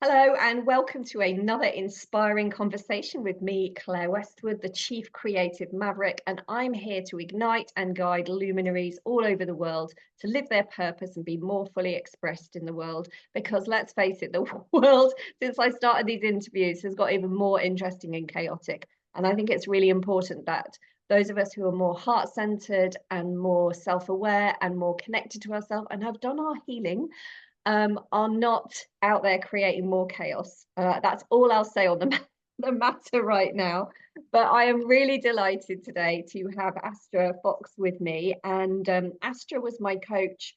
Hello, and welcome to another inspiring conversation with me, Claire Westwood, the Chief Creative Maverick, and I'm here to ignite and guide luminaries all over the world to live their purpose and be more fully expressed in the world. Because let's face it, the world, since I started these interviews, has got even more interesting and chaotic. And I think it's really important that those of us who are more heart-centered and more self-aware and more connected to ourselves and have done our healing are not out there creating more chaos. That's all I'll say on the matter right now. But I am really delighted today to have Astra Fox with me. And Astra was my coach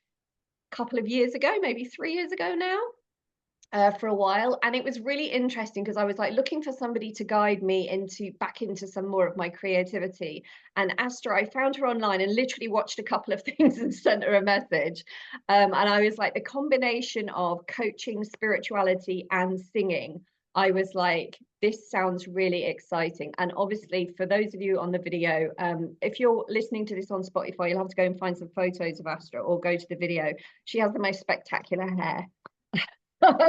a couple of years ago, maybe 3 years ago now. For a while, and it was really interesting because I was like looking for somebody to guide me back into some more of my creativity. And Astra, I found her online and literally watched a couple of things and sent her a message. And I was like, the combination of coaching, spirituality, and singing, I was like, this sounds really exciting. And obviously, for those of you on the video, if you're listening to this on Spotify, you'll have to go and find some photos of Astra or go to the video. She has the most spectacular hair. So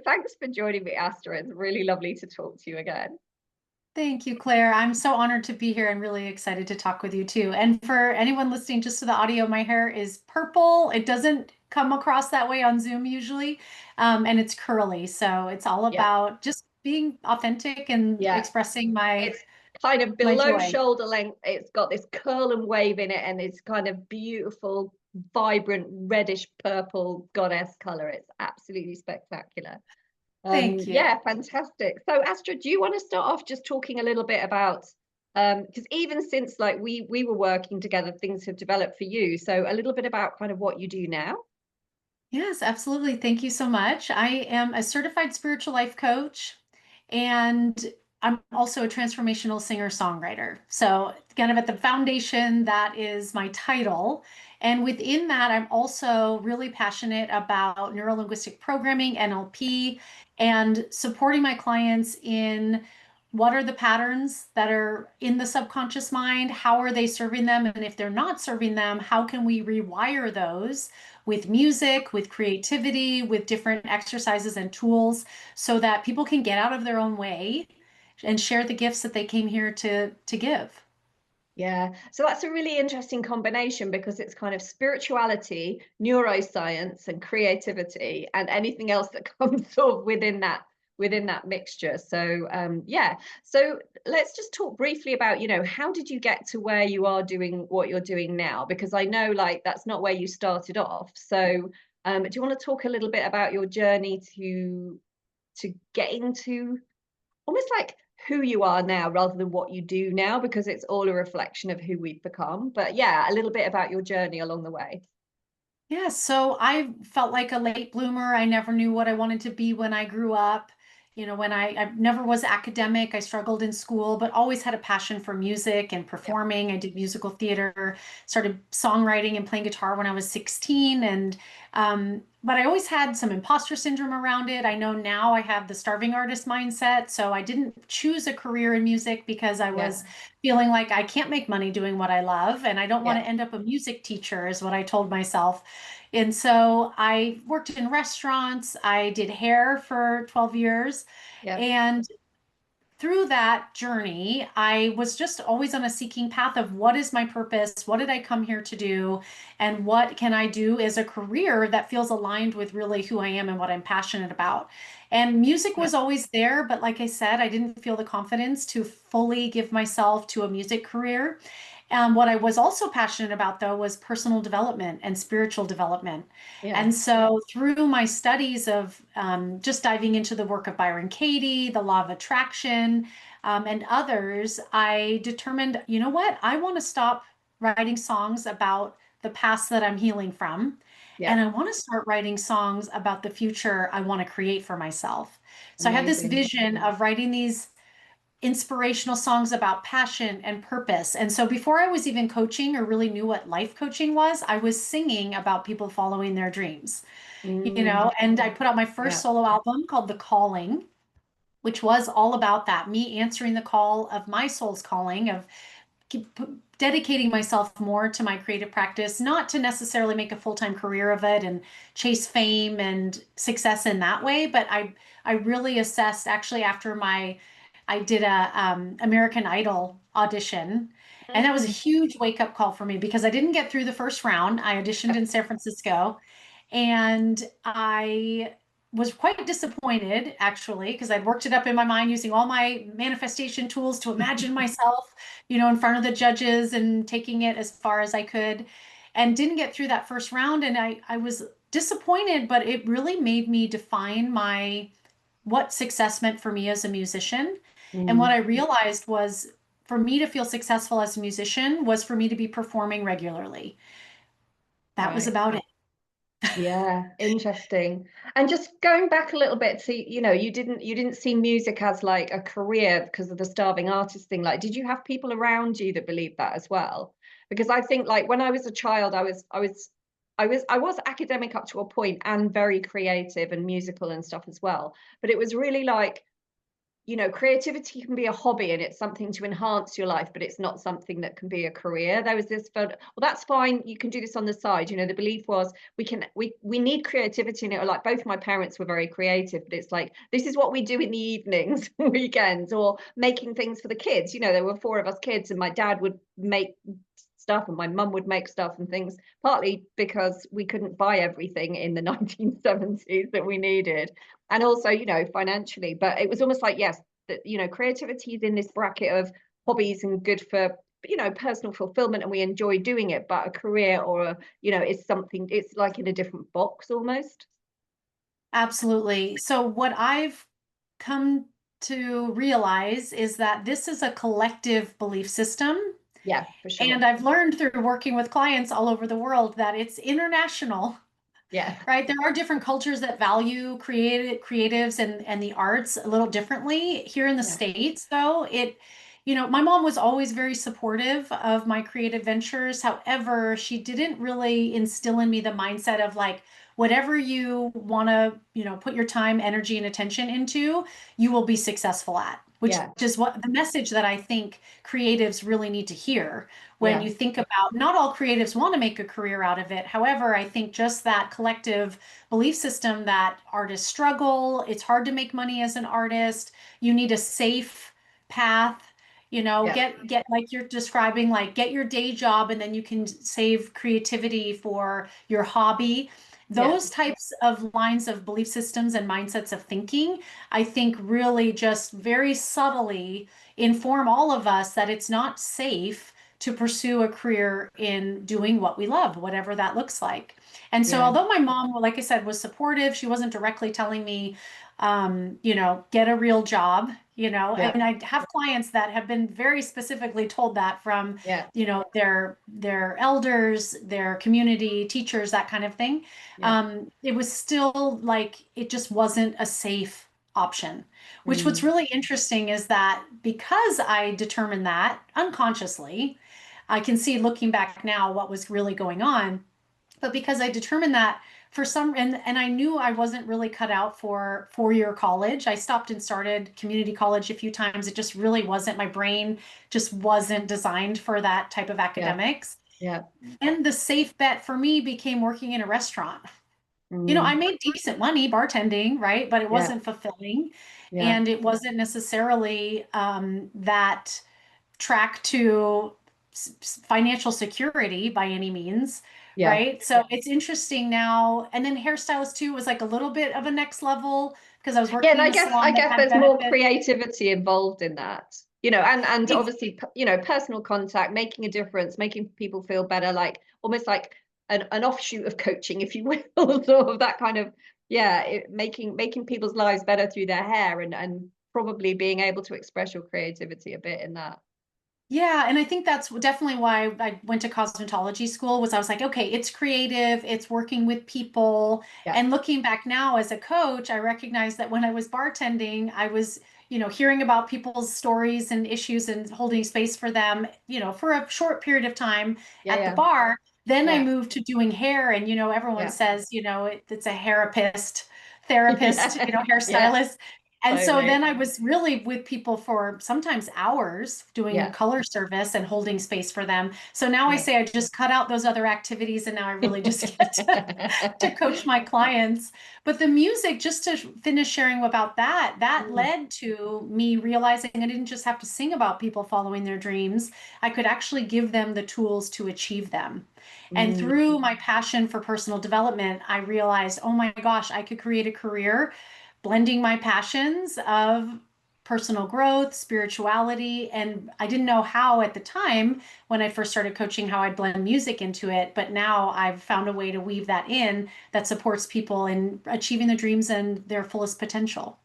thanks for joining me, Astra. It's really lovely to talk to you again. Thank you, Claire. I'm so honored to be here and really excited to talk with you too. And for anyone listening just to the audio, my hair is purple. It doesn't come across that way on Zoom usually, and it's curly. So it's all Yeah, about just being authentic and yeah. expressing my It's kind of my below joy. shoulder length. It's got this curl and wave in it, and it's kind of beautiful, vibrant reddish purple goddess color. It's absolutely spectacular. Thank you. Yeah, fantastic. So Astra, do you want to start off just talking a little bit about because even since like we were working together, things have developed for you. So a little bit about kind of what you do now. Yes, absolutely. Thank you so much. I am a certified spiritual life coach, and I'm also a transformational singer-songwriter. So, kind of at the foundation, that is my title. And within that, I'm also really passionate about neuro-linguistic programming, NLP, and supporting my clients in what are the patterns that are in the subconscious mind? How are they serving them? And if they're not serving them, how can we rewire those with music, with creativity, with different exercises and tools so that people can get out of their own way and share the gifts that they came here to give. Yeah, so that's a really interesting combination because it's kind of spirituality, neuroscience, and creativity, and anything else that comes sort of within that mixture. So yeah, so let's just talk briefly about, how did you get to where you are doing what you're doing now? Because I know like that's not where you started off. So do you want to talk a little bit about your journey to get into almost like who you are now rather than what you do now, because it's all a reflection of who we've become. But yeah, a little bit about your journey along the way. Yeah, so I felt like a late bloomer. I never knew what I wanted to be when I grew up. When I never was academic, I struggled in school, but always had a passion for music and Yeah. performing. I did musical theater, started songwriting and playing guitar when I was 16. But I always had some imposter syndrome around it. I know now I have the starving artist mindset. So I didn't choose a career in music because I Yeah. was feeling like I can't make money doing what I love, and I don't want Yeah. to end up a music teacher, is what I told myself. And so I worked in restaurants, I did hair for 12 years. Yeah. And through that journey, I was just always on a seeking path of what is my purpose? What did I come here to do? And what can I do as a career that feels aligned with really who I am and what I'm passionate about? And music Yeah. was always there, but like I said, I didn't feel the confidence to fully give myself to a music career. What I was also passionate about, though, was personal development and spiritual development. Yeah. And so, through my studies of just diving into the work of Byron Katie, the law of attraction, and others, I determined, you know what? I want to stop writing songs about the past that I'm healing from. Yeah. And I want to start writing songs about the future I want to create for myself. So I had this Amazing. vision of writing these inspirational songs about passion and purpose. And so before I was even coaching or really knew what life coaching was, I was singing about people following their dreams, Mm, and I put out my first yeah. solo album called The Calling, which was all about that, me answering the call of my soul's calling of dedicating myself more to my creative practice, not to necessarily make a full-time career of it and chase fame and success in that way, but I really assessed actually after I did a American Idol audition, and that was a Mm. huge wake-up call for me because I didn't get through the first round. I auditioned Yeah. in San Francisco, and I was quite disappointed actually because I'd worked it up in my mind using all my manifestation tools to imagine myself, in front of the judges and taking it as far as I could, and didn't get through that first round. And I was disappointed, but it really made me define what success meant for me as a musician. And what Mm. I realized was for me to feel successful as a musician was for me to be performing regularly. That was Right. about it. Yeah, interesting. And just going back a little bit to, you didn't see music as like a career because of the starving artist thing. Like, did you have people around you that believed that as well? Because I think like when I was a child, I was academic up to a point and very creative and musical and stuff as well. But it was really like, creativity can be a hobby and it's something to enhance your life, but it's not something that can be a career. There was this, well, that's fine. You can do this on the side. The belief was we need creativity in it. Like both my parents were very creative, but it's like, this is what we do in the evenings, weekends, or making things for the kids. There were four of us kids and my dad would make stuff and my mum would make stuff and things, partly because we couldn't buy everything in the 1970s that we needed, and also financially. But it was almost like, yes, that creativity is in this bracket of hobbies and good for personal fulfillment, and we enjoy doing it, but a career is something, it's like in a different box almost. Absolutely. So what I've come to realize is that this is a collective belief system. Yeah, for And sure. I've learned through working with clients all over the world that it's international. Yeah. Right. There are different cultures that value creatives and the arts a little differently. Here in the Yeah. States, though, my mom was always very supportive of my creative ventures. However, she didn't really instill in me the mindset of like, whatever you want to, put your time, energy, and attention into, you will be successful at, which Yeah. is what the message that I think creatives really need to hear when Yeah. you think about not all creatives want to make a career out of it. However, I think just that collective belief system that artists struggle, it's hard to make money as an artist, you need a safe path, Yeah. get like you're describing, like get your day job and then you can save creativity for your hobby. Yeah. Those types of lines of belief systems and mindsets of thinking, I think really just very subtly inform all of us that it's not safe to pursue a career in doing what we love, whatever that looks like. And so, Yeah. although my mom, like I said, was supportive, she wasn't directly telling me, get a real job, Yeah. and I have clients that have been very specifically told that from, Yeah. their elders, their community teachers, that kind of thing. Yeah. It was still like, it just wasn't a safe option. Which what's Mm. really interesting is that because I determined that unconsciously, I can see looking back now what was really going on. But because I determined that for some, and I knew I wasn't really cut out for 4-year college. I stopped and started community college a few times. It just really wasn't, my brain just wasn't designed for that type of Yeah. academics. Yeah. And the safe bet for me became working in a restaurant. I Mm. made decent money bartending, right? But it Yeah. wasn't fulfilling. Yeah. And it wasn't necessarily that track to financial security by any means, Yeah. right? So it's interesting now. And then hairstylist too was like a little bit of a next level because I was Yeah, and working I in a guess I salon that guess had there's more benefits. creativity involved in that. And obviously, personal contact, making a difference, making people feel better, like almost like an offshoot of coaching, if you will, sort of that kind of, yeah, making people's lives better through their hair, and probably being able to express your creativity a bit in that. Yeah, and I think that's definitely why I went to cosmetology school was I was like, okay, it's creative, it's working with people. Yeah. And looking back now as a coach, I recognize that when I was bartending, I was, hearing about people's stories and issues and holding space for them, for a short period of time Yeah. at the Yeah. bar. Then I Yeah. moved to doing hair and, everyone Yeah. says, it's a therapist, Yeah. Yeah. hairstylist. And so Totally. then I was really with people for sometimes hours doing Yeah. color service and holding space for them. So now I Yeah. say I just cut out those other activities and now I really just get to coach my clients. But the music, just to finish sharing about that, that Mm, led to me realizing I didn't just have to sing about people following their dreams. I could actually give them the tools to achieve them. And mm. through my passion for personal development, I realized, oh my gosh, I could create a career blending my passions of personal growth, spirituality, and I didn't know how at the time when I first started coaching how I'd blend music into it, but now I've found a way to weave that in that supports people in achieving their dreams and their fullest potential.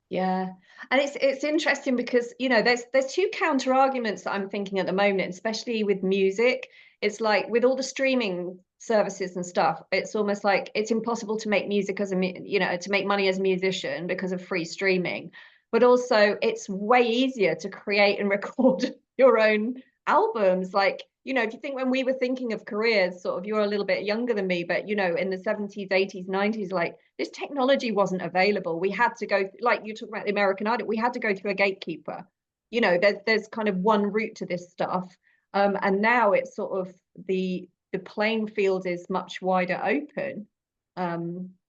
Yeah. And it's interesting because, you know, there's two counter arguments that I'm thinking at the moment, especially with music. It's like with all the streaming services and stuff, it's almost like it's impossible to make music as you know, to make money as a musician because of free streaming. But also it's way easier to create and record your own albums. Like, you know, if you think when we were thinking of careers, sort of, you're a little bit younger than me, but you know, in the 70s, 80s, 90s, like this technology wasn't available. We had to go, like you talk about the American Idol, we had to go through a gatekeeper. You know, there's kind of one route to this stuff. And now it's sort of the playing field is much wider open.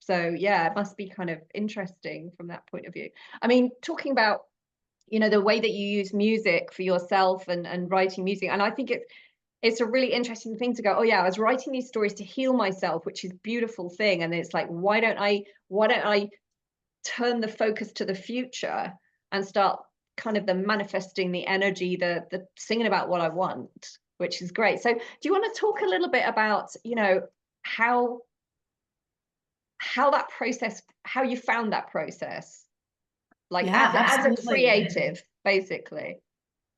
So yeah, it must be kind of interesting from that point of view. I mean, talking about, you know, the way that you use music for yourself and writing music, and I think it's a really interesting thing to go, oh yeah, I was writing these stories to heal myself, which is a beautiful thing. And it's like, why don't I turn the focus to the future and start kind of the manifesting the energy, the singing about what I want, which is great. So do you want to talk a little bit about, you know, how that process, how you found that process, like Yeah, as a absolutely. creative, basically?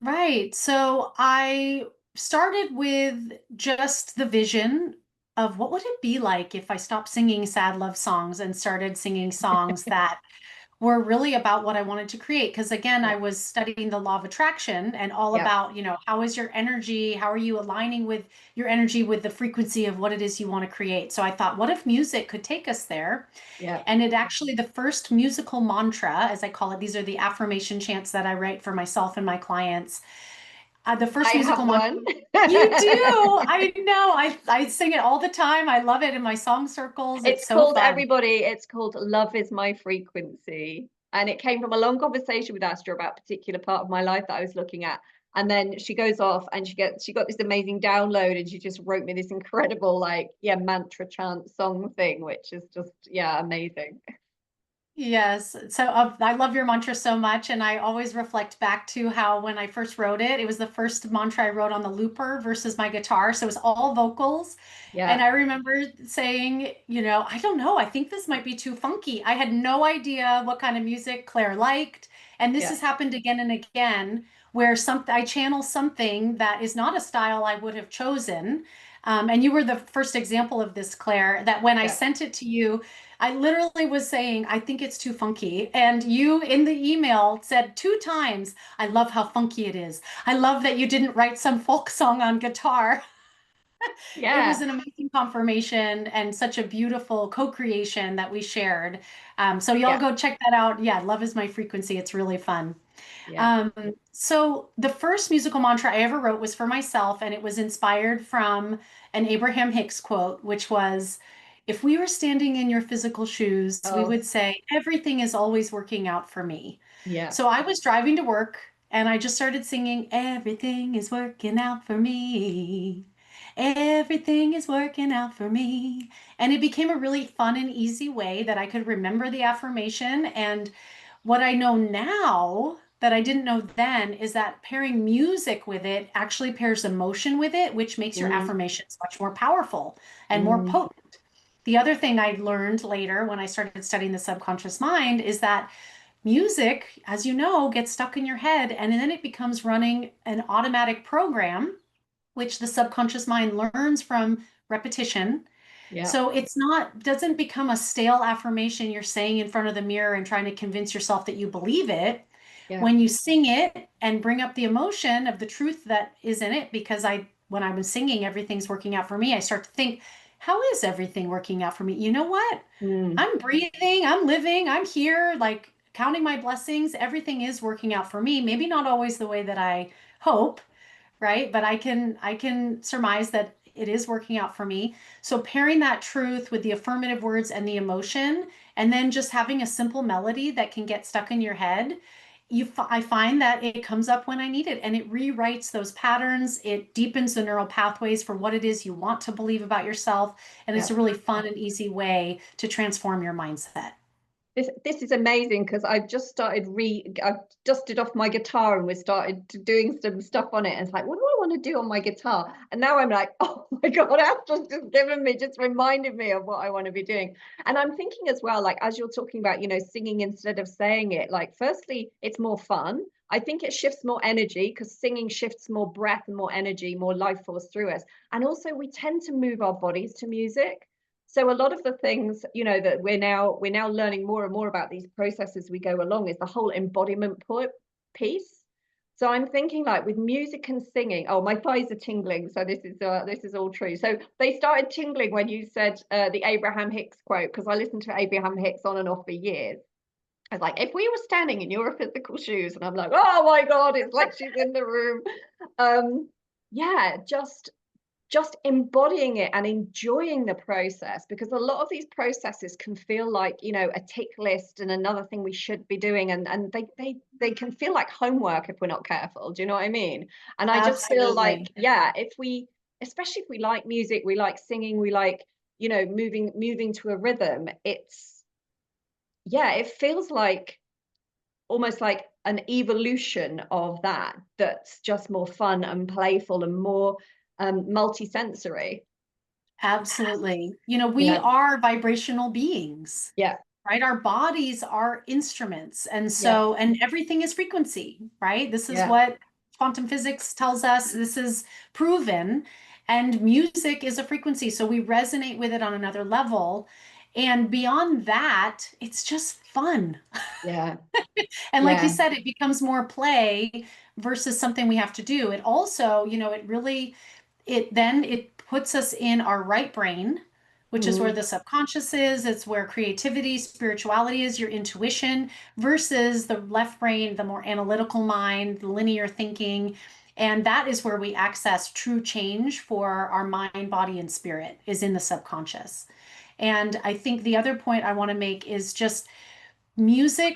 Right. So I started with just the vision of what would it be like if I stopped singing sad love songs and started singing songs that were really about what I wanted to create. Because again, Yeah. I was studying the law of attraction and all Yeah. about, how is your energy? How are you aligning with your energy with the frequency of what it is you want to create? So I thought, what if music could take us there? Yeah. And it actually, the first musical mantra, as I call it, these are the affirmation chants that I write for myself and my clients. The I first have musical mantra, one. you do. I know. I sing it all the time. I love it in my song circles. It's It's so called, fun. everybody, it's called Love Is My Frequency. And it came from a long conversation with Astra about a particular part of my life that I was looking at. And then she goes off and she got this amazing download and she just wrote me this incredible, like, yeah, mantra chant song thing, which is just, yeah, amazing. Yes. So I love your mantra so much. And I always reflect back to how when I first wrote it, it was the first mantra I wrote on the looper versus my guitar. So it was all vocals. And Yeah. I remember saying, I don't know, I think this might be too funky. I had no idea what kind of music Claire liked. And this Yeah. has happened again and again where I channel something that is not a style I would have chosen. And you were the first example of this, Claire, that when I Yeah. sent it to you, I literally was saying, I think it's too funky. And you in the email said 2 times, I love how funky it is. I love that you didn't write some folk song on guitar. It was Yeah. an amazing confirmation and such a beautiful co-creation that we shared. So y'all Yeah. go check that out. Yeah, Love Is My Frequency. It's really fun. Yeah. Um, so the first musical mantra I ever wrote was for myself, and it was inspired from an Abraham Hicks quote, which was, if we were standing in your physical shoes, we Oh, would say, everything is always working out for me. yeah. So I was driving to work and I just started singing, everything is working out for me. Everything is working out for me. And it became a really fun and easy way that I could remember the affirmation. And what I know now that I didn't know then is that pairing music with it actually pairs emotion with it, which makes your Mm, affirmations much more powerful and more mm, potent. The other thing I learned later when I started studying the subconscious mind is that music, as you know, gets stuck in your head and then it becomes running an automatic program, which the subconscious mind learns from repetition. yeah. So it's not, doesn't become a stale affirmation you're saying in front of the mirror and trying to convince yourself that you believe it. Yeah. When you sing it and bring up the emotion of the truth that is in it, because when I was singing, everything's working out for me, I start to think, how is everything working out for me? You know what? Mm, I'm breathing, I'm living, I'm here. Like, counting my blessings, everything is working out for me. Maybe not always the way that I hope, right? But I can surmise that it is working out for me. So pairing that truth with the affirmative words and the emotion, and then just having a simple melody that can get stuck in your head, I find that it comes up when I need it, and it rewrites those patterns. It deepens the neural pathways for what it is you want to believe about yourself, and it's Yeah. a really fun and easy way to transform your mindset. This is amazing, because I've just I've dusted off my guitar and we started doing some stuff on it, and it's like, what do I want to do on my guitar? And now I'm like, oh my God, Astra's just reminded me of what I want to be doing. And I'm thinking as well, like, as you're talking about, singing instead of saying it, like, firstly, it's more fun. I think it shifts more energy, because singing shifts more breath and more energy, more life force through us. And also we tend to move our bodies to music. So a lot of the things, that we're now learning more and more about these processes as we go along, is the whole embodiment piece. So I'm thinking, like, with music and singing. Oh, my thighs are tingling. So this is all true. So they started tingling when you said the Abraham Hicks quote, because I listened to Abraham Hicks on and off for years. I was like, if we were standing in your physical shoes, and I'm like, oh my God, it's like she's in the room. Yeah, just embodying it and enjoying the process, because a lot of these processes can feel like, a tick list and another thing we should be doing, and they can feel like homework if we're not careful. Do you know what I mean? And I just feel like, Absolutely. yeah, especially if we like music, we like singing, we like, moving to a rhythm, it feels like almost like an evolution of that's just more fun and playful and more multi-sensory. Absolutely. We Yeah, are vibrational beings, yeah, right? Our bodies are instruments. And yeah, so, and everything is frequency, right? This is yeah, what quantum physics tells us. This is proven. And music is a frequency. So we resonate with it on another level. And beyond that, it's just fun. yeah, And like you yeah. said, it becomes more play versus something we have to do. It also, it puts us in our right brain, which is where Mm, the subconscious is. It's where creativity, spirituality is, your intuition, versus the left brain, the more analytical mind, the linear thinking. And that is where we access true change for our mind, body, and spirit, is in the subconscious. And I think the other point I want to make is just music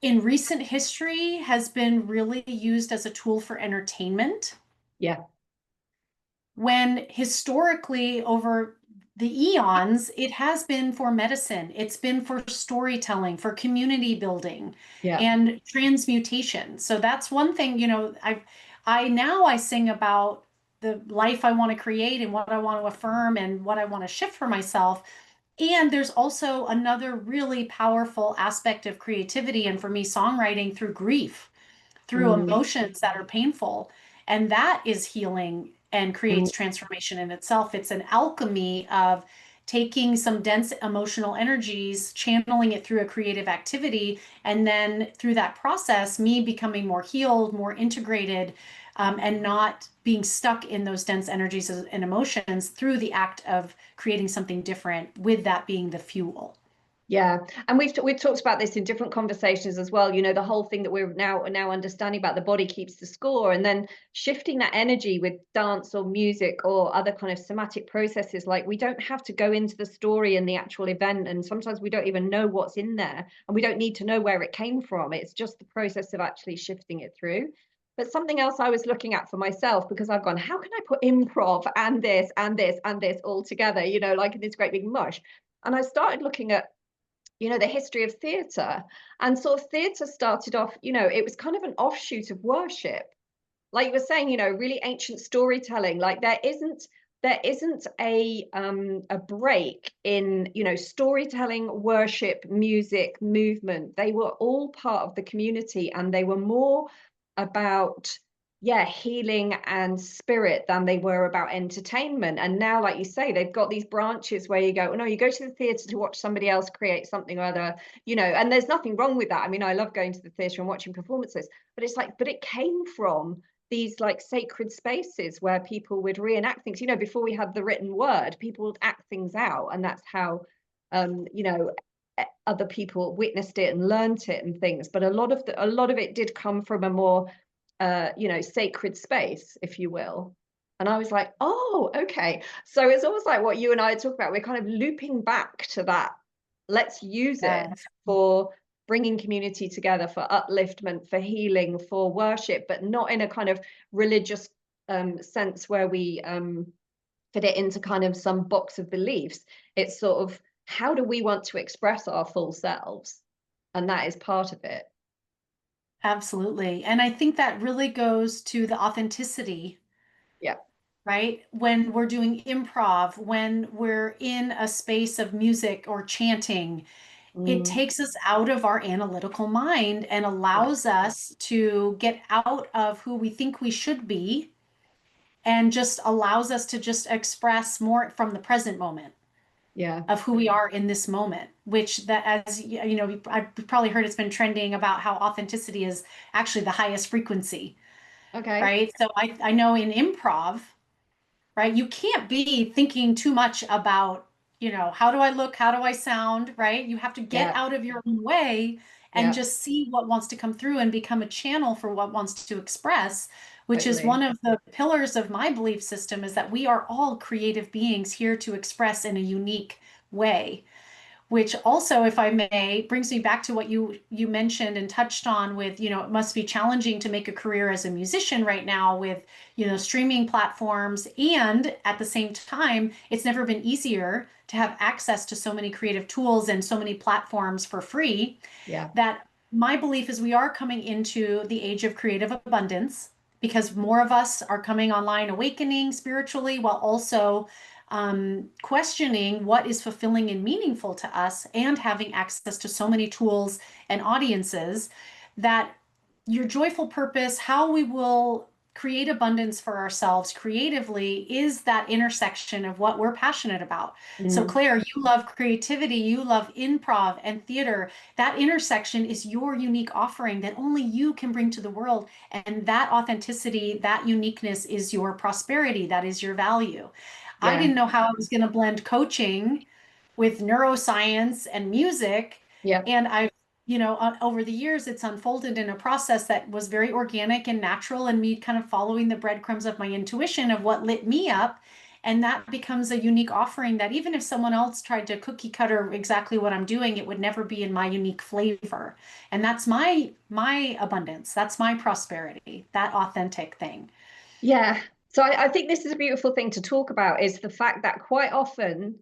in recent history has been really used as a tool for entertainment, yeah, when historically, over the eons, it has been for medicine, it's been for storytelling, for community building yeah. and transmutation. So that's one thing, I sing about the life I want to create and what I want to affirm and what I want to shift for myself. And there's also another really powerful aspect of creativity, and for me, songwriting, through grief, through Mm, emotions that are painful. And that is healing and mm, creates transformation in itself. It's an alchemy of taking some dense emotional energies, channeling it through a creative activity, and then through that process, me becoming more healed, more integrated, and not being stuck in those dense energies and emotions through the act of creating something different, with that being the fuel. yeah. And we've talked about this in different conversations as well. The whole thing that we're now understanding about the body keeps the score, and then shifting that energy with dance or music or other kind of somatic processes. Like, we don't have to go into the story and the actual event, and sometimes we don't even know what's in there, and we don't need to know where it came from. It's just the process of actually shifting it through. But something else I was looking at for myself, because I've gone, how can I put improv and this and this and this all together, like in this great big mush? And I started looking at, the history of theatre, and sort of theatre started off, it was kind of an offshoot of worship. Like you were saying, really ancient storytelling. Like, there isn't a break in, storytelling, worship, music, movement. They were all part of the community, and they were more about, yeah, healing and spirit than they were about entertainment. And now, like you say, they've got these branches where you go, oh no, you go to the theatre to watch somebody else create something or other, and there's nothing wrong with that. I mean, I love going to the theatre and watching performances, but it's like, but it came from these like sacred spaces where people would reenact things. Before we had the written word, people would act things out, and that's how, other people witnessed it and learnt it and things, but a lot of it did come from a more you know, sacred space, if you will. And I was like, oh, okay. So it's almost like what you and I talk about. We're kind of looping back to that. Let's use it Yes. for bringing community together, for upliftment, for healing, for worship, but not in a kind of religious sense where we fit it into kind of some box of beliefs. It's sort of, how do we want to express our full selves? And that is part of it. Absolutely. And I think that really goes to the authenticity, Yeah. right? When we're doing improv, when we're in a space of music or chanting, it Mm, takes us out of our analytical mind and yeah. allows us to get out of who we think we should be and just allows us to just express more from the present moment Yeah. of who we are in this moment, which that, as you know, I've probably heard it's been trending about how authenticity is actually the highest frequency, Okay. right? So I know in improv, right, you can't be thinking too much about, you know, how do I look, how do I sound, right? You have to get Yeah. out of your own way and Yeah. just see what wants to come through and become a channel for what wants to express, which is Totally. one of the pillars of my belief system, is that we are all creative beings here to express in a unique way. Which also, if I may, brings me back to what you mentioned and touched on with, you know, it must be challenging to make a career as a musician right now with, you know, streaming platforms. And at the same time, it's never been easier to have access to so many creative tools and so many platforms for free. Yeah. That my belief is we are coming into the age of creative abundance because more of us are coming online awakening spiritually while also questioning what is fulfilling and meaningful to us and having access to so many tools and audiences that your joyful purpose, how we will create abundance for ourselves creatively, is that intersection of what we're passionate about. So, Mm, Claire, you love creativity, you love improv and theater. That intersection is your unique offering that only you can bring to the world. And that authenticity, that uniqueness is your prosperity, that is your value. I yeah. didn't know how I was going to blend coaching with neuroscience and music. Yeah. And I, you know, over the years, it's unfolded in a process that was very organic and natural, and me kind of following the breadcrumbs of my intuition of what lit me up. And that becomes a unique offering that even if someone else tried to cookie cutter exactly what I'm doing, it would never be in my unique flavor. And that's my abundance. That's my prosperity, that authentic thing. Yeah. So I think this is a beautiful thing to talk about, is the fact that quite often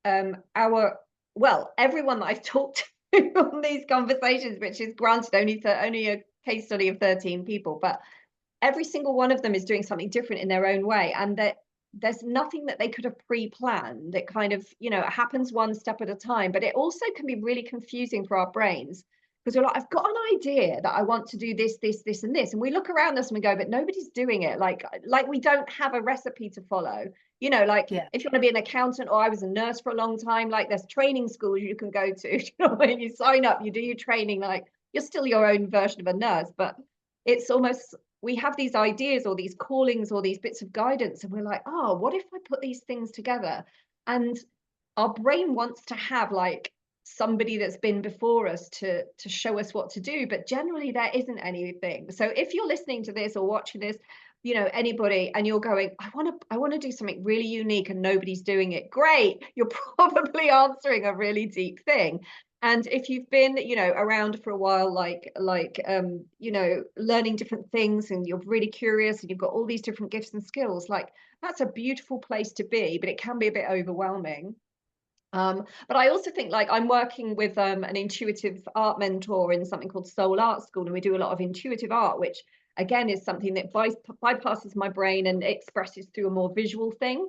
our, well, everyone that I've talked to on these conversations, which is granted only a case study of 13 people, but every single one of them is doing something different in their own way, and that there's nothing that they could have pre-planned. It kind of, you know, it happens one step at a time, but it also can be really confusing for our brains, because we're like, I've got an idea that I want to do this, this, this, and this, and we look around us and we go, but nobody's doing it. Like we don't have a recipe to follow. You know, like Yeah. if you want to be an accountant, or I was a nurse for a long time, like there's training schools you can go to. You know, when you sign up, you do your training, like you're still your own version of a nurse, but it's almost, we have these ideas or these callings or these bits of guidance, and we're like, oh, what if I put these things together? And our brain wants to have like somebody that's been before us to show us what to do, but generally there isn't anything. So if you're listening to this or watching this, you know, anybody, and you're going, I want to do something really unique and nobody's doing it, great, you're probably answering a really deep thing. And if you've been, you know, around for a while, you know, learning different things, and you're really curious and you've got all these different gifts and skills, like that's a beautiful place to be, but it can be a bit overwhelming. But I also think, like, I'm working with an intuitive art mentor in something called Soul Art School, and we do a lot of intuitive art, which again is something that bypasses my brain and expresses through a more visual thing.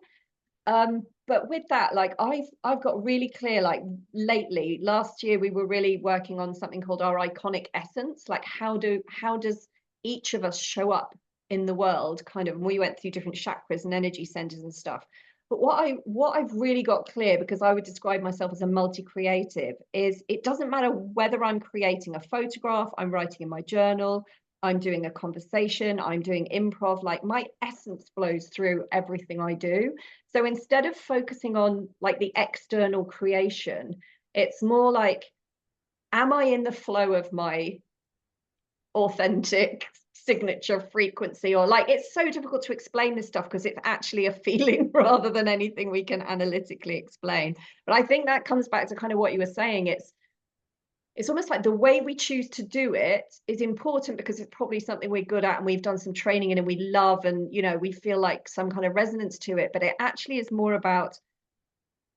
But with that, like I've got really clear, like lately, last year we were really working on something called our iconic essence, like how does each of us show up in the world, kind of, and we went through different chakras and energy centers and stuff. But what I've really got clear, because I would describe myself as a multi-creative, is it doesn't matter whether I'm creating a photograph, I'm writing in my journal, I'm doing a conversation, I'm doing improv, like my essence flows through everything I do. So instead of focusing on like the external creation, it's more like am I in the flow of my authentic signature frequency? Or like, it's so difficult to explain this stuff because it's actually a feeling rather than anything we can analytically explain. But I think that comes back to kind of what you were saying. It's almost like the way we choose to do it is important because it's probably something we're good at and we've done some training in and we love, and you know, we feel like some kind of resonance to it. But it actually is more about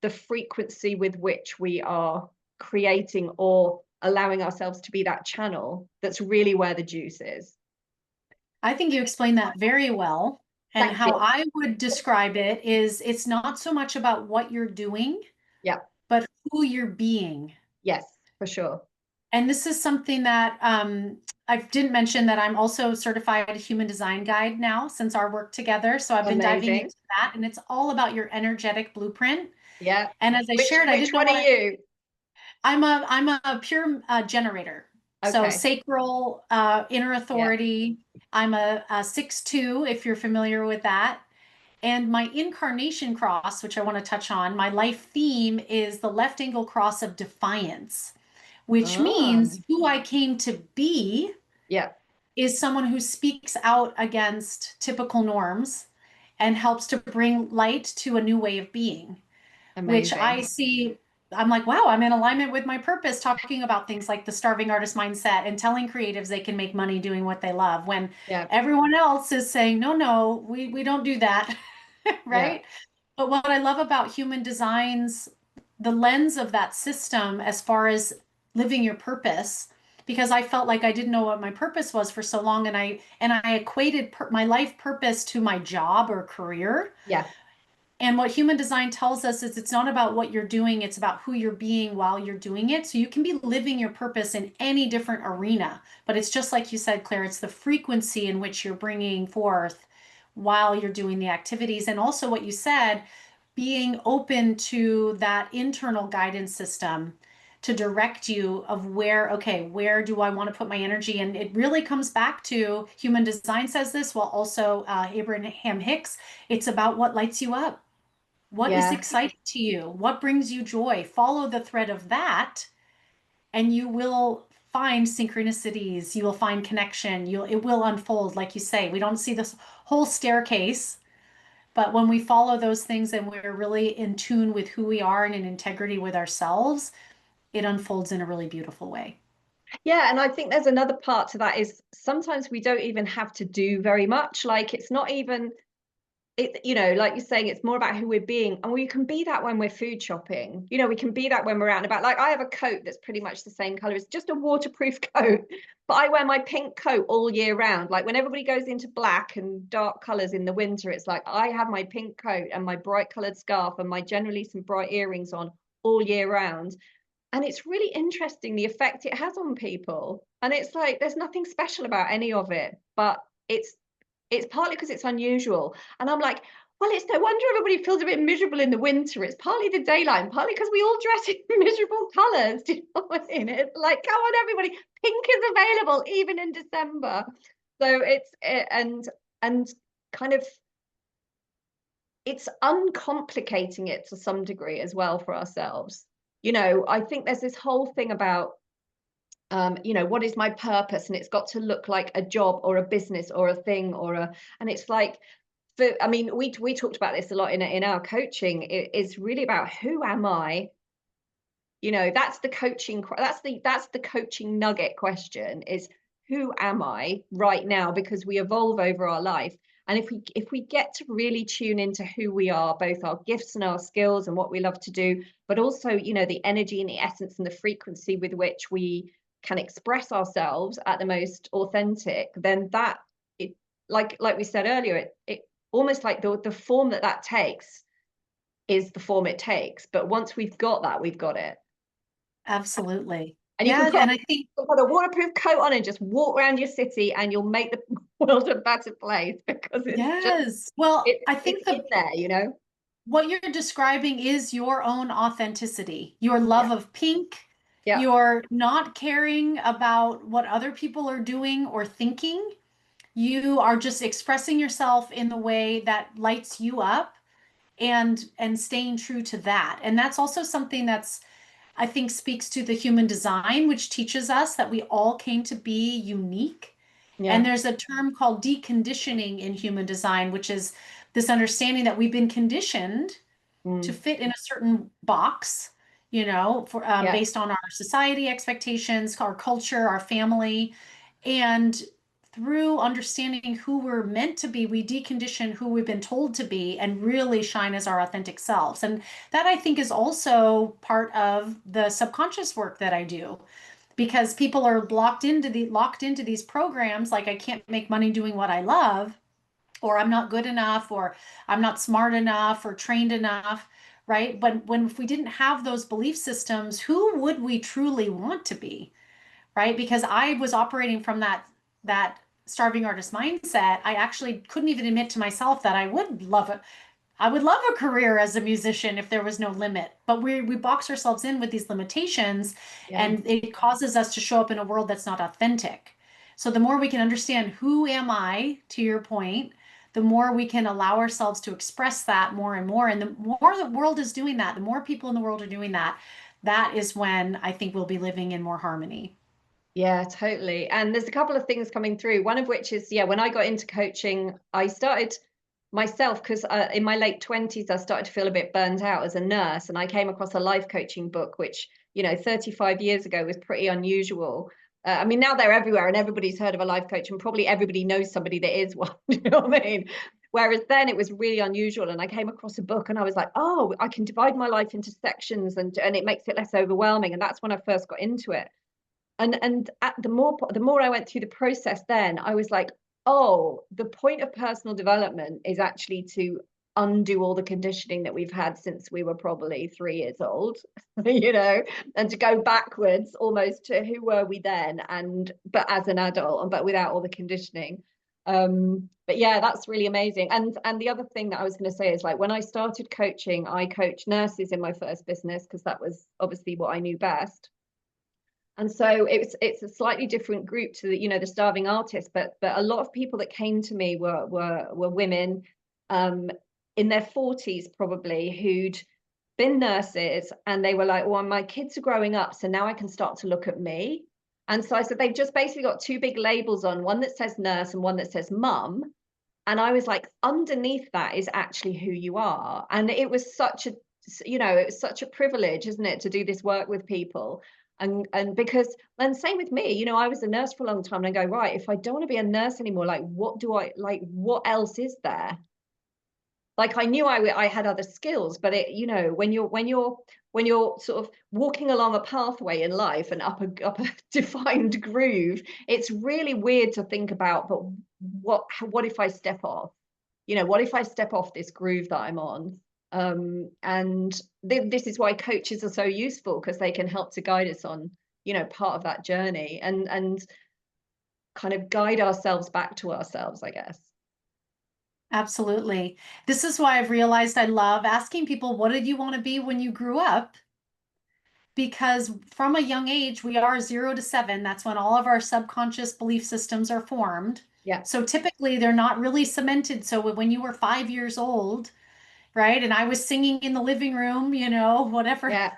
the frequency with which we are creating or allowing ourselves to be that channel. That's really where the juice is. I think you explained that very well. And Thank how you. I would describe it is it's not so much about what you're doing, Yeah. but who you're being. Yes, for sure. And this is something that I didn't mention that I'm also certified human design guide now since our work together. So I've been diving Amazing. into that, and it's all about your energetic blueprint. Yeah. And as I Which shared, I which didn't know one are what you? I'm a pure generator. So Okay. sacral, inner Yeah. authority. I'm a 6'2", if you're familiar with that. And my incarnation cross, which I want to touch on, my life theme is the left angle cross of defiance, which means Um, who I came to be yeah. is someone who speaks out against typical norms and helps to bring light to a new way of being, which I Amazing. see. I'm like, wow, I'm in alignment with my purpose, talking about things like the starving artist mindset and telling creatives they can make money doing what they love when Yeah. everyone else is saying, no, no, we don't do that. Yeah. Right? But what I love about human designs, the lens of that system as far as living your purpose, because I felt like I didn't know what my purpose was for so long, and I equated my life purpose to my job or career. Yeah. And what human design tells us is it's not about what you're doing, it's about who you're being while you're doing it. So you can be living your purpose in any different arena, but it's just like you said, Claire, it's the frequency in which you're bringing forth while you're doing the activities. And also what you said, being open to that internal guidance system to direct you of where, okay, where do I want to put my energy? And it really comes back to human design says this, while also Abraham Hicks, it's about what lights you up. What is Yeah. exciting to you? What brings you joy? Follow the thread of that, and you will find synchronicities. You will find connection. It will unfold, like you say. We don't see this whole staircase, but when we follow those things and we're really in tune with who we are and in integrity with ourselves, it unfolds in a really beautiful way. Yeah, and I think there's another part to that is sometimes we don't even have to do very much. Like it's not even it, you know, like you're saying, it's more about who we're being. And we can be that when we're food shopping. You know, we can be that when we're out and about. Like I have a coat that's pretty much the same color. It's just a waterproof coat, but I wear my pink coat all year round. Like when everybody goes into black and dark colors in the winter, it's like I have my pink coat and my bright colored scarf and my generally some bright earrings on all year round. And it's really interesting the effect it has on people. And it's like there's nothing special about any of it, but it's partly because it's unusual. And I'm like, well, it's no wonder everybody feels a bit miserable in the winter. It's partly the daylight, and partly because we all dress in miserable colours. Do you know what I mean? It's like, come on, everybody, pink is available even in December. So and kind of it's uncomplicating it to some degree as well for ourselves. You know, I think there's this whole thing about you know, what is my purpose? And it's got to look like a job or a business or a thing or a, and it's like, for, I mean, we talked about this a lot in our coaching. It is really about who am I? You know, that's the coaching, that's the coaching nugget question is who am I right now? Because we evolve over our life. And if we get to really tune into who we are, both our gifts and our skills and what we love to do, but also, you know, the energy and the essence and the frequency with which we can express ourselves at the most authentic, then that it like we said earlier, it almost like the form that takes is the form it takes. But once we've got that, we've got it. Absolutely. And you can Yeah, and I think put a waterproof coat on and just walk around your city and you'll make the world a better place because it's just yes. Well, I it's think in there, you know? what you're describing is your own authenticity, your love Yeah. of pink, Yeah. your not caring about what other people are doing or thinking. You are just expressing yourself in the way that lights you up and staying true to that. And that's also something that's I think speaks to the human design, which teaches us that we all came to be unique. And Yeah. there's a term called deconditioning in human design, which is this understanding that we've been conditioned to Mm. fit in a certain box, for Yeah. based on our society expectations, our culture, our family. And through understanding who we're meant to be, we decondition who we've been told to be and really shine as our authentic selves. And that, I think, is also part of the subconscious work that I do, because people are locked into these programs, like I can't make money doing what I love, or I'm not good enough, or I'm not smart enough or trained enough, right? But if we didn't have those belief systems, who would we truly want to be, right? Because I was operating from that starving artist mindset. I actually couldn't even admit to myself that I would love a career as a musician if there was no limit, but we box ourselves in with these limitations, Yeah. and it causes us to show up in a world that's not authentic. So the more we can understand who am I, to your point, the more we can allow ourselves to express that more and more. And the more the world is doing that, the more people in the world are doing that, that is when I think we'll be living in more harmony. Yeah, totally. And there's a couple of things coming through. One of which is, yeah, when I got into coaching, I started myself because in my late 20s, I started to feel a bit burnt out as a nurse. And I came across a life coaching book, which, 35 years ago was pretty unusual. I mean, now they're everywhere and everybody's heard of a life coach, and probably everybody knows somebody that is one. You know what I mean? Whereas then it was really unusual. And I came across a book and I was like, oh, I can divide my life into sections, and it makes it less overwhelming. And that's when I first got into it. And at the more I went through the process, then I was like, oh, the point of personal development is actually to undo all the conditioning that we've had since we were probably 3 years old, and to go backwards almost to who were we then, and but as an adult, and but without all the conditioning. But yeah, that's really amazing. And the other thing that I was going to say is, like, when I started coaching, I coached nurses in my first business because that was obviously what I knew best. And so it's a slightly different group to the starving artist, but a lot of people that came to me were women, um, in their 40s probably, who'd been nurses, and they were like, well, my kids are growing up, so now I can start to look at me. And so I said, they've just basically got two big labels on, one that says nurse and one that says mum. And I was like, underneath that is actually who you are. And it was such a privilege, isn't it, to do this work with people. And because, and same with me, I was a nurse for a long time, and I go, right, if I don't want to be a nurse anymore, like, what else is there? Like, I knew I had other skills, but when you're sort of walking along a pathway in life and up a defined groove, it's really weird to think about, but what if I step off? What if I step off this groove that I'm on? And this is why coaches are so useful, because they can help to guide us on, part of that journey, and kind of guide ourselves back to ourselves, I guess. Absolutely. This is why I've realized I love asking people, what did you want to be when you grew up? Because from a young age, we are 0 to 7. That's when all of our subconscious belief systems are formed. Yeah. So typically they're not really cemented. So when you were 5 years old, right? And I was singing in the living room, whatever. Yeah.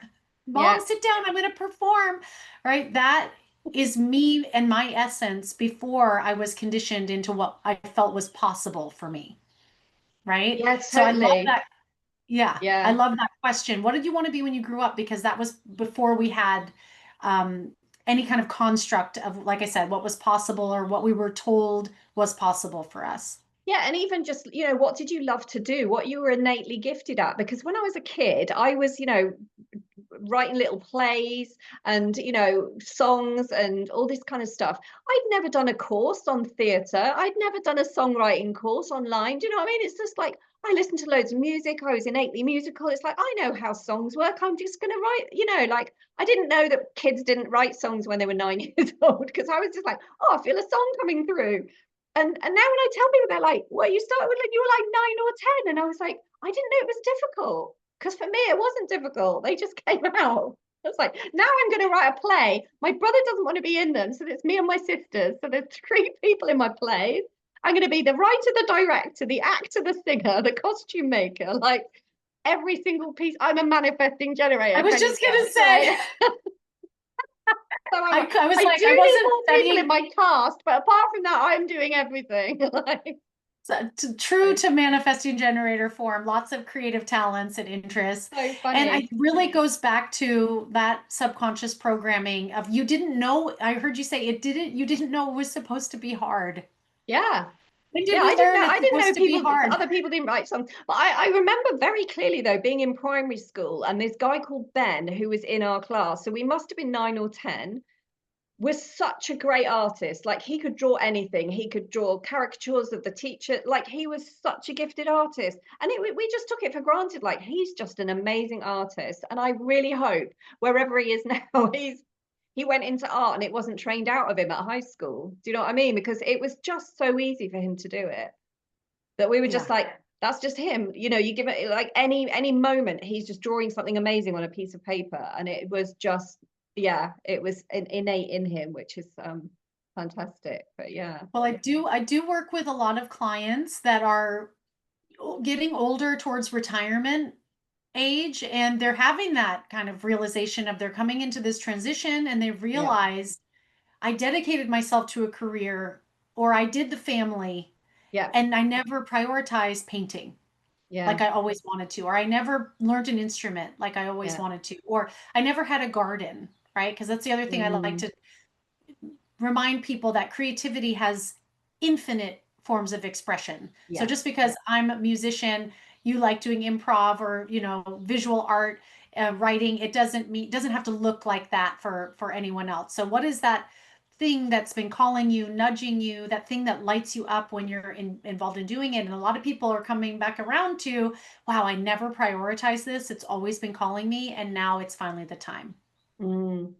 Mom, Yeah. sit down, I'm going to perform, right? That is me and my essence before I was conditioned into what I felt was possible for me, right? Yeah, So I love totally. that. Yeah, I Yeah. love that question. What did you want to be when you grew up? Because that was before we had any kind of construct of, like I said, what was possible or what we were told was possible for us. Yeah, and even just, what did you love to do? What you were innately gifted at? Because when I was a kid, I was, writing little plays and, songs and all this kind of stuff. I'd never done a course on theatre. I'd never done a songwriting course online. Do you know what I mean? It's just like, I listened to loads of music. I was innately musical. It's like, I know how songs work. I'm just going to write, like, I didn't know that kids didn't write songs when they were 9 years old, because I was just like, oh, I feel a song coming through. And now when I tell people, they're like, well, you started when you were like 9 or 10. And I was like, I didn't know it was difficult. Because for me, it wasn't difficult. They just came out. I was like, now I'm going to write a play. My brother doesn't want to be in them, so it's me and my sisters. So there's 3 people in my plays. I'm going to be the writer, the director, the actor, the singer, the costume maker. Like, every single piece. I'm a manifesting generator. I was Can you just gonna tell? say, So I was I like, do I need wasn't more people in studying. my cast, but apart from that, I'm doing everything. Like, True so, to manifesting generator form, lots of creative talents and interests. so And it funny. really goes back to that subconscious programming of you didn't know. I heard you say you didn't know it was supposed to be hard. Yeah. When did Yeah, we I didn't learn know. it's I didn't know supposed to be people, hard? other people didn't write songs. But I remember very clearly though, being in primary school, and this guy called Ben who was in our class. So we must have been 9 or 10. Was such a great artist. Like he could draw anything. He could draw caricatures of the teacher. Like he was such a gifted artist. And we just took it for granted. Like he's just an amazing artist. And I really hope wherever he is now, he went into art and it wasn't trained out of him at high school. Do you know what I mean? Because it was just so easy for him to do it that we were just Yeah. like, that's just him. You know, you give it like any moment, he's just drawing something amazing on a piece of paper. And it was just, yeah, it was innate in him, which is fantastic. But yeah. Well, I do work with a lot of clients that are getting older towards retirement age, and they're having that kind of realization of they're coming into this transition and they Yeah. realize I dedicated myself to a career or I did the family Yeah. and I never prioritized painting Yeah. like I always wanted to, or I never learned an instrument like I always Yeah. wanted to, or I never had a garden, right? Because that's the other thing I like Mm, to remind people that creativity has infinite forms of expression. So yeah. just because I'm a musician, you like doing improv or, visual art, writing, it doesn't have to look like that for anyone else. So what is that thing that's been calling you, nudging you, that thing that lights you up when you're involved in doing it? And a lot of people are coming back around to, wow, I never prioritized this. It's always been calling me, and now it's finally the time. Mm.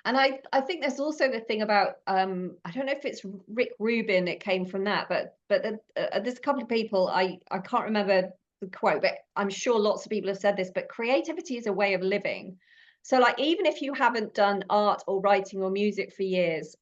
And I think there's also the thing about I don't know if it's Rick Rubin, it came from that, but there's a couple of people I can't remember the quote, but I'm sure lots of people have said this, but creativity is a way of living. So like even if you haven't done art or writing or music for years,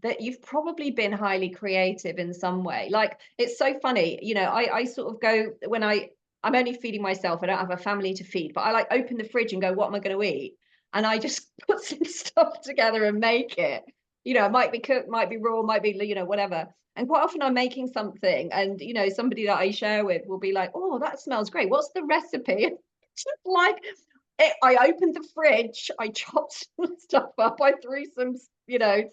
that you've probably been highly creative in some way. Like it's so funny, you know, I sort of go when I'm only feeding myself, I don't have a family to feed, but I like open the fridge and go, what am I going to eat? And I just put some stuff together and make it. You know, it might be cooked, might be raw, might be, you know, whatever. And quite often I'm making something and, you know, somebody that I share with will be like, oh, that smells great. What's the recipe? Just like I opened the fridge, I chopped some stuff up, I threw some, you know,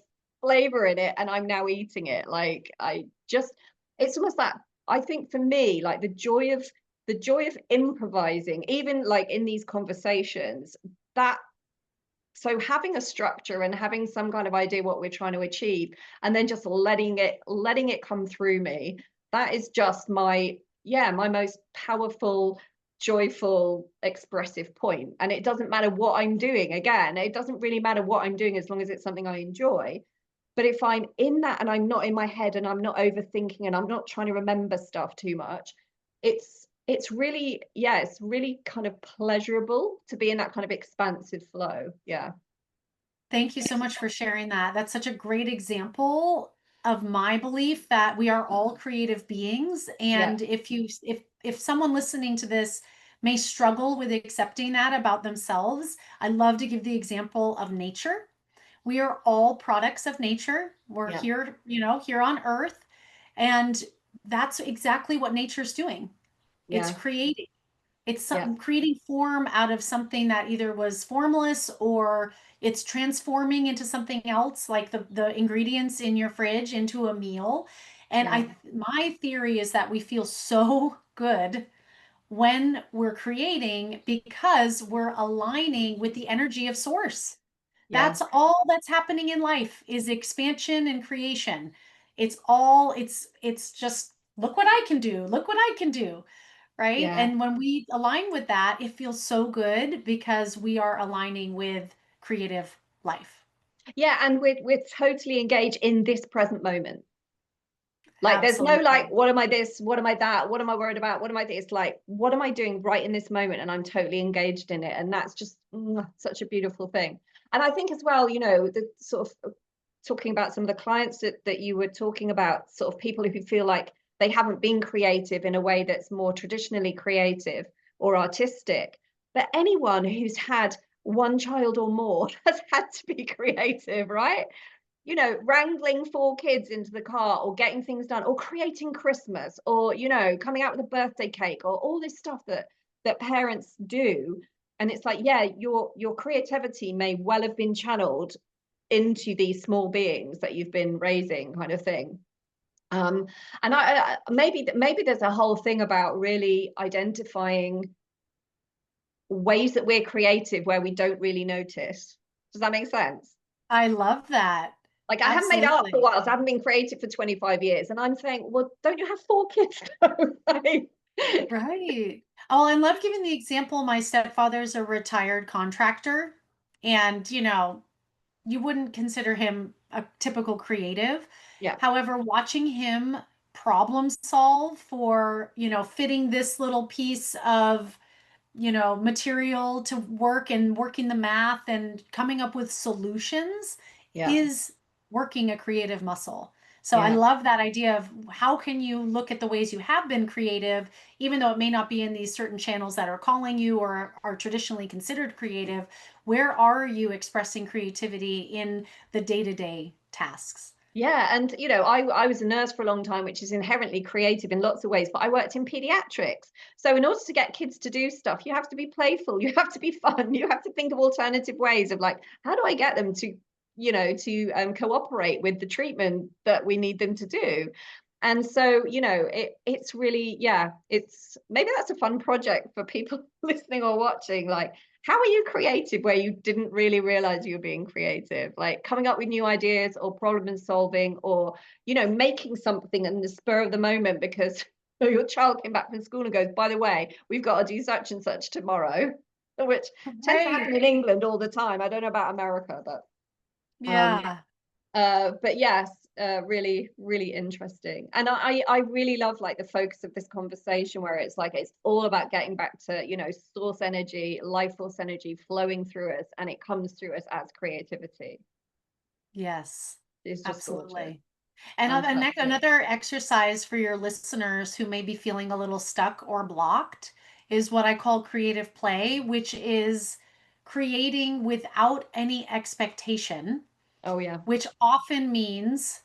flavor in it and I'm now eating it. Like it's almost that I think for me, like the joy of improvising, even like in these conversations, that so having a structure and having some kind of idea what we're trying to achieve and then just letting it come through me, that is just my most powerful, joyful, expressive point. And it doesn't matter what I'm doing. Again, it doesn't really matter what I'm doing as long as it's something I enjoy. But if I'm in that and I'm not in my head and I'm not overthinking and I'm not trying to remember stuff too much, it's really, yeah, it's really kind of pleasurable to be in that kind of expansive flow. Yeah. Thank you so much for sharing that. That's such a great example of my belief that we are all creative beings. Yeah. And if someone listening to this may struggle with accepting that about themselves, I love to give the example of nature. We are all products of nature. We're Yeah. here, here on Earth, and that's exactly what nature's doing. It's Yeah. creating. It's Yeah. creating form out of something that either was formless or it's transforming into something else, like the ingredients in your fridge into a meal. And Yeah. my theory is that we feel so good when we're creating because we're aligning with the energy of source. Yeah. That's all that's happening in life is expansion and creation. It's just look what I can do. Look what I can do, right? Yeah. And when we align with that, it feels so good because we are aligning with creative life. Yeah. And we're totally engaged in this present moment. Like there's no like, Absolutely. what am I this? What am I that? What am I worried about? What am I this? Like, what am I doing right in this moment? And I'm totally engaged in it. And that's just such a beautiful thing. And I think as well, you know, the sort of talking about some of the clients that you were talking about, sort of people who feel like they haven't been creative in a way that's more traditionally creative. or artistic. But anyone who's had one child or more has had to be creative, right? You know, wrangling 4 kids into the car, or getting things done, or creating Christmas, or, you know, coming out with a birthday cake, or all this stuff that parents do. And it's like, yeah, your creativity may well have been channeled into these small beings that you've been raising, kind of thing. Um, and maybe there's a whole thing about really identifying ways that we're creative where we don't really notice. Does that make sense? I love that. Like, I haven't made art for a Absolutely. while, so I haven't been creative for 25 years. And I'm saying, well, don't you have 4 kids though? Like, Right. Oh, I love giving the example. My stepfather's a retired contractor, and you wouldn't consider him a typical creative. yeah, However, watching him problem solve for, fitting this little piece of, material to work and working the math and coming up with solutions yeah, is working a creative muscle. So I yeah. love that idea of how can you look at the ways you have been creative, even though it may not be in these certain channels that are calling you or are traditionally considered creative. Where are you expressing creativity in the day-to-day tasks? Yeah, and you know, I was a nurse for a long time, which is inherently creative in lots of ways, but I worked in pediatrics. So in order to get kids to do stuff, you have to be playful, you have to be fun, you have to think of alternative ways of like, how do I get them to, you know, to cooperate with the treatment that we need them to do? And so, you know, it's really, yeah, it's maybe that's a fun project for people listening or watching. Like, how are you creative where you didn't really realize you were being creative? Like coming up with new ideas or problem solving, or, you know, making something in the spur of the moment because your child came back from school and goes, by the way, we've got to do such and such tomorrow, which tends to Right. happen in England all the time. I don't know about America, um, Yeah. but yes, really, really interesting. And I really love like the focus of this conversation where it's like it's all about getting back to, you know, source energy, life force energy flowing through us, and it comes through us as creativity. Yes. It's just gorgeous. Absolutely. And I'm so happy. another exercise for your listeners who may be feeling a little stuck or blocked is what I call creative play, which is creating without any expectation, Oh yeah. which often means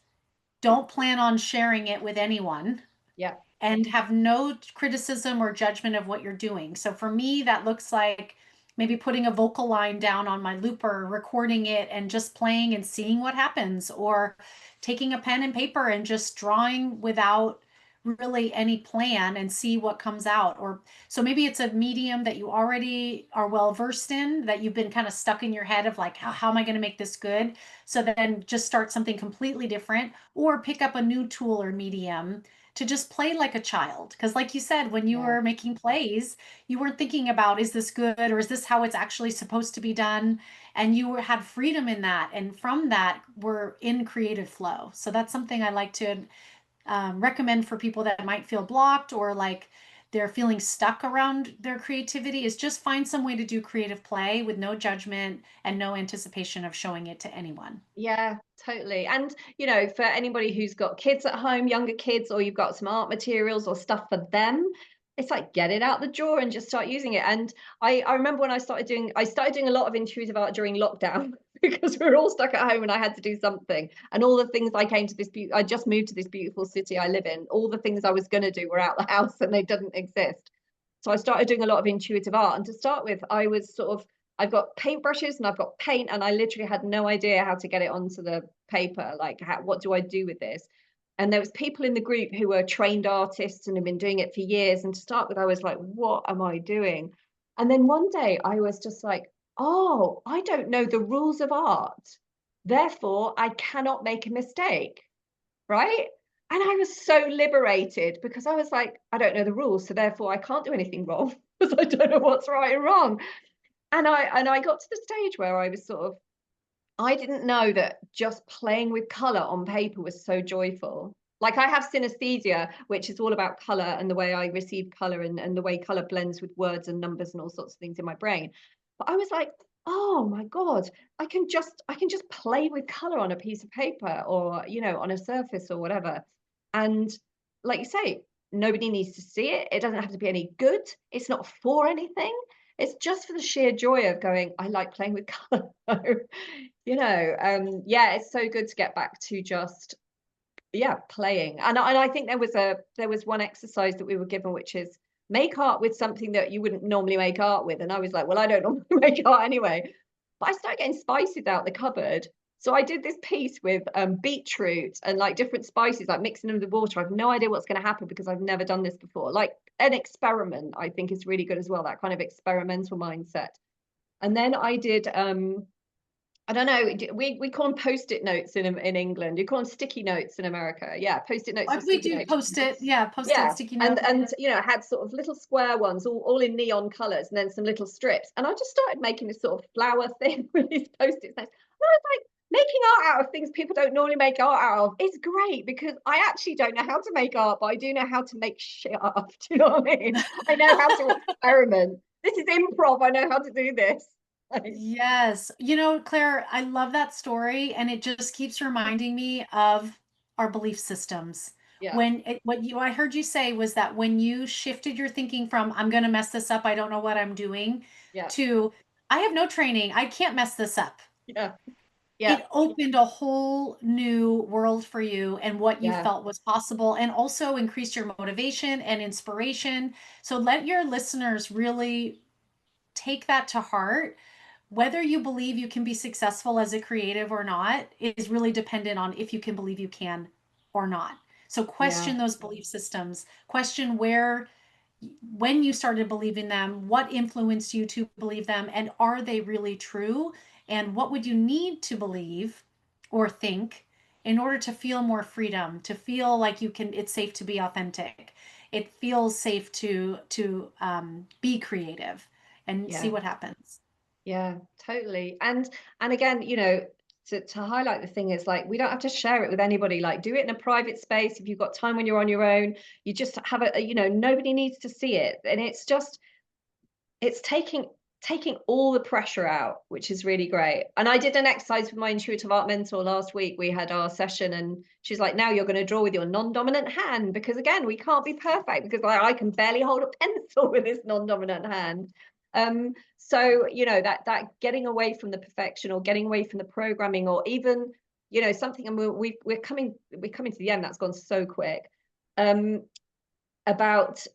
don't plan on sharing it with anyone Yeah. and have no criticism or judgment of what you're doing. So for me, that looks like maybe putting a vocal line down on my looper, recording it and just playing and seeing what happens, or taking a pen and paper and just drawing without really any plan and see what comes out. Or so maybe it's a medium that you already are well versed in, that you've been kind of stuck in your head of like, how am I going to make this good? So then just start something completely different, or pick up a new tool or medium to just play like a child. Because, like you said, when you Yeah. were making plays, you weren't thinking about, is this good or is this how it's actually supposed to be done? And had freedom in that. And from that, we're in creative flow. So that's something I like to recommend for people that might feel blocked or like they're feeling stuck around their creativity, is just find some way to do creative play with no judgment and no anticipation of showing it to anyone. Yeah, totally. And, you know, for anybody who's got kids at home, younger kids, or you've got some art materials or stuff for them, it's like get it out the drawer and just start using it. And I remember when I started doing a lot of intuitive art during lockdown because we were all stuck at home and I had to do something. And all the things I just moved to this beautiful city I live in. All the things I was going to do were out the house and they didn't exist. So I started doing a lot of intuitive art. And to start with, I was sort of, I've got paintbrushes and I've got paint, and I literally had no idea how to get it onto the paper. Like, what do I do with this? And there was people in the group who were trained artists and have been doing it for years. And to start with, I was like, what am I doing? And then one day I was just like, oh, I don't know the rules of art. Therefore, I cannot make a mistake. Right. And I was so liberated because I was like, I don't know the rules. So therefore, I can't do anything wrong because I don't know what's right and wrong. And I got to the stage where I was sort of, I didn't know that just playing with color on paper was so joyful. Like I have synesthesia, which is all about color and the way I receive color, and the way color blends with words and numbers and all sorts of things in my brain. But I was like, oh my God, I can just play with color on a piece of paper, or, you know, on a surface or whatever. And like you say, nobody needs to see it. It doesn't have to be any good. It's not for anything. It's just for the sheer joy of going, I like playing with color. Yeah, it's so good to get back to just, yeah, playing. And I think there was one exercise that we were given, which is make art with something that you wouldn't normally make art with. And I was like, well, I don't normally make art anyway. But I started getting spices out the cupboard. So I did this piece with beetroot and like different spices, like mixing them with water. I've no idea what's going to happen because I've never done this before. Like an experiment, I think is really good as well, that kind of experimental mindset. And then I did I don't know, we call them post-it notes in England. You call them sticky notes in America. Yeah, post-it notes or We sticky do notes. post-it, yeah, post-it Yeah, sticky and notes. had sort of little square ones, all in neon colors, and then some little strips. And I just started making this sort of flower thing with these post-it notes. And I was like, making art out of things people don't normally make art out of is great, because I actually don't know how to make art, but I do know how to make shit up. Do you know what I mean? I know how to experiment. This is improv. I know how to do this. Yes. Claire, I love that story, and it just keeps reminding me of our belief systems. Yeah, I heard you say was that when you shifted your thinking from I'm going to mess this up, I don't know what I'm doing, yeah, to I have no training, I can't mess this up. yeah, yeah, It opened a whole new world for you and what you yeah, felt was possible, and also increased your motivation and inspiration. So let your listeners really take that to heart. Whether you believe you can be successful as a creative or not is really dependent on if you can believe you can or not. So yeah, question those belief systems, question when you started believing them, what influenced you to believe them, and are they really true? And what would you need to believe or think in order to feel more freedom, to feel like it's safe to be authentic. It feels safe to be creative and see yeah. what happens. Yeah, totally. And again, to highlight the thing is, like, we don't have to share it with anybody. Like, do it in a private space. If you've got time when you're on your own, you just have nobody needs to see it. And it's taking all the pressure out, which is really great. And I did an exercise with my intuitive art mentor last week. We had our session, and she's like, now you're going to draw with your non-dominant hand, because again, we can't be perfect, because I can barely hold a pencil with this non-dominant hand. So that getting away from the perfection, or getting away from the programming, or even something, and we're coming to the end. That's gone so quick. About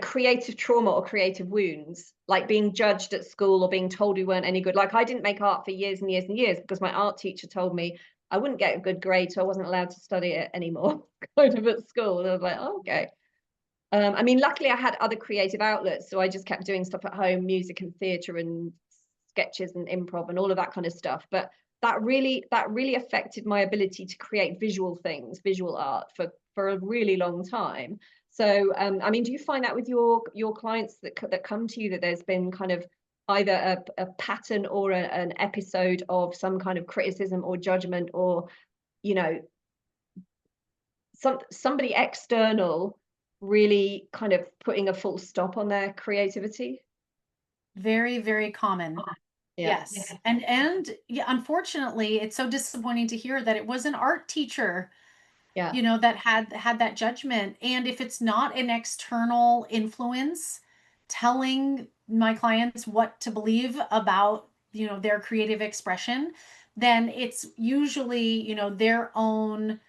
creative trauma or creative wounds, like being judged at school or being told we weren't any good. Like, I didn't make art for years and years and years because my art teacher told me I wouldn't get a good grade, so I wasn't allowed to study it anymore, kind of at school. And I was like, oh, okay. I mean, luckily I had other creative outlets, so I just kept doing stuff at home, music and theatre and sketches and improv and all of that kind of stuff. But that really affected my ability to create visual things, visual art, for a really long time. So I mean, do you find that with your clients that come to you, that there's been kind of either a pattern or an episode of some kind of criticism or judgment, or you know somebody external really kind of putting a full stop on their creativity? Very, very common. Yeah, Yes. And yeah, unfortunately, it's so disappointing to hear that it was an art teacher, yeah, that had that judgment. And if it's not an external influence telling my clients what to believe about, their creative expression, then it's usually, their own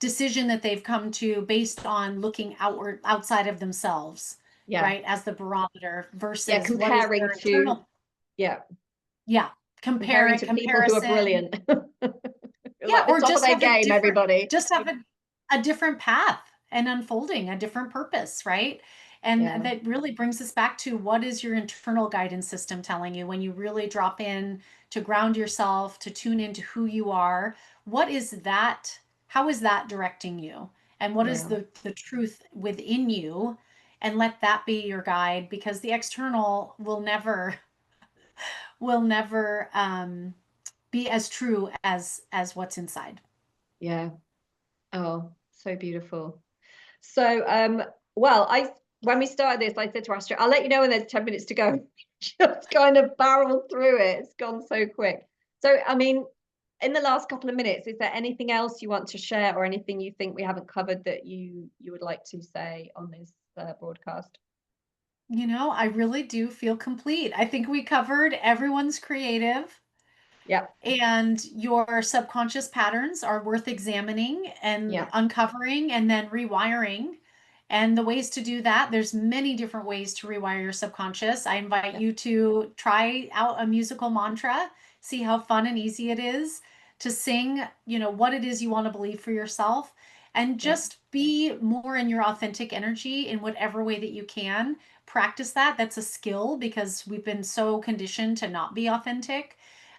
decision that they've come to based on looking outside of themselves, yeah, right, as the barometer yeah, versus what is comparing their to, internal. yeah, Yeah, comparing to people who are comparison. brilliant. Yeah, Like the or top of just their have a game, different everybody. just have a different path and unfolding a different purpose, right? And Yeah, that really brings us back to what is your internal guidance system telling you when you really drop in to ground yourself, to tune into who you are. What is that? How is that directing you? And what is yeah, the truth within you? And let that be your guide, because the external will never be as true as what's inside. yeah. Oh, so beautiful. So well, I when we started this, I said to Astra, I'll let you know when there's 10 minutes to go. Just kind of barreled through it. It's gone so quick. So I mean, in the last couple of minutes, is there anything else you want to share or anything you think we haven't covered that you would like to say on this broadcast? I really do feel complete. I think we covered everyone's creative. Yeah, And your subconscious patterns are worth examining and yeah, uncovering and then rewiring. And the ways to do that, there's many different ways to rewire your subconscious. I invite yeah, you to try out a musical mantra, see how fun and easy it is to sing, what it is you want to believe for yourself, and yeah, just be more in your authentic energy in whatever way that you can. Practice that. That's a skill because we've been so conditioned to not be authentic.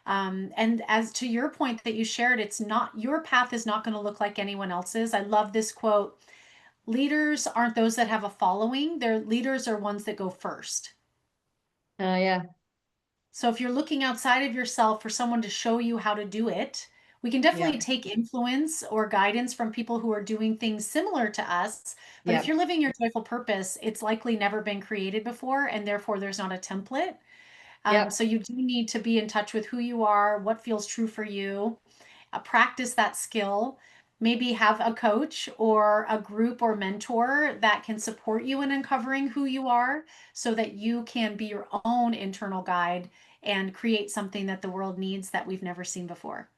And as to your point that you shared, it's not your path is not going to look like anyone else's. I love this quote. Leaders aren't those that have a following. Their leaders are ones that go first. yeah, So if you're looking outside of yourself for someone to show you how to do it, we can yeah, definitely take influence or guidance from people who are doing things similar to us. But if yeah, you're living your joyful purpose, it's likely never been created before, and therefore there's not a template. yeah, So you do need to be in touch with who you are, what feels true for you, practice that skill, maybe have a coach or a group or mentor that can support you in uncovering who you are so that you can be your own internal guide and create something that the world needs that we've never seen before.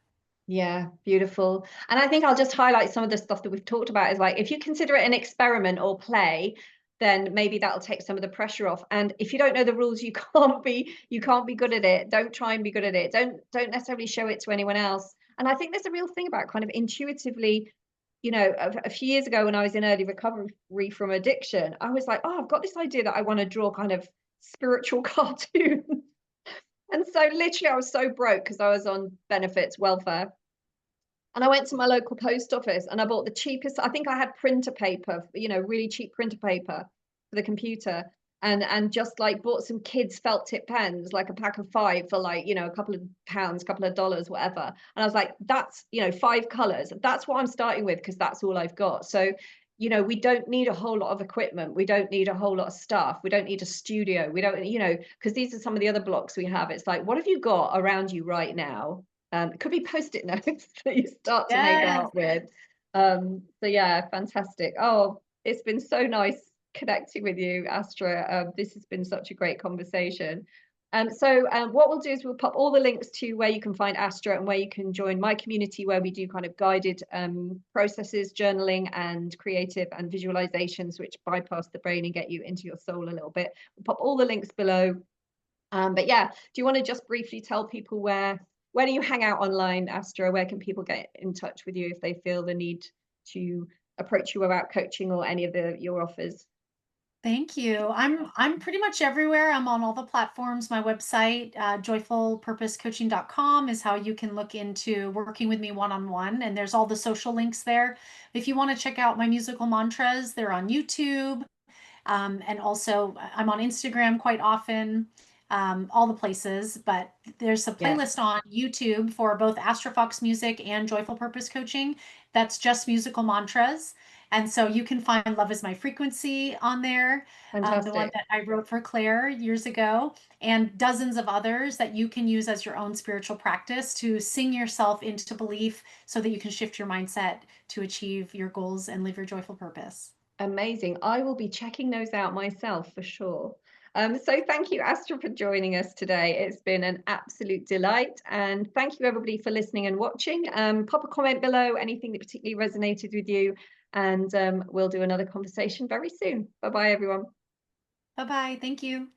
yeah, beautiful. And I think I'll just highlight some of the stuff that we've talked about is like, if you consider it an experiment or play, then maybe that'll take some of the pressure off. And if you don't know the rules, you can't be good at it. Don't try and be good at it. Don't necessarily show it to anyone else. And I think there's a real thing about kind of intuitively, a few years ago when I was in early recovery from addiction, I was like, oh, I've got this idea that I want to draw kind of spiritual cartoons. And so literally I was so broke because I was on benefits, welfare. And I went to my local post office and I bought the cheapest, I think I had printer paper, really cheap printer paper for the computer. And just like bought some kids felt tip pens, like a pack of 5 for like, a couple of pounds, couple of dollars, whatever. And I was like, that's, 5 colors. That's what I'm starting with because that's all I've got. So, we don't need a whole lot of equipment. We don't need a whole lot of stuff. We don't need a studio. We don't, because these are some of the other blocks we have. It's like, what have you got around you right now? It could be post-it notes that you start to make Yes. out with. So yeah, fantastic. Oh, it's been so nice connecting with you, Astra. This has been such a great conversation. What we'll do is we'll pop all the links to where you can find Astra and where you can join my community, where we do kind of guided processes, journaling and creative and visualizations, which bypass the brain and get you into your soul a little bit. We'll pop all the links below. But yeah, do you want to just briefly tell people where do you hang out online, Astra? Where can people get in touch with you if they feel the need to approach you about coaching or any of your offers? Thank you. I'm pretty much everywhere. I'm on all the platforms. My website, joyfulpurposecoaching.com, is how you can look into working with me one-on-one. And there's all the social links there. If you want to check out my musical mantras, they're on YouTube. And also, I'm on Instagram quite often, all the places. But there's a Yeah, playlist on YouTube for both Astra Fox music and Joyful Purpose Coaching that's just musical mantras. And so you can find Love is My Frequency on there, the one fantastic. that I wrote for Claire years ago, and dozens of others that you can use as your own spiritual practice to sing yourself into belief so that you can shift your mindset to achieve your goals and live your joyful purpose. Amazing. I will be checking those out myself for sure. So thank you, Astra, for joining us today. It's been an absolute delight. And thank you, everybody, for listening and watching. Pop a comment below, anything that particularly resonated with you. And we'll do another conversation very soon. Bye-bye, everyone. Bye bye. Thank you.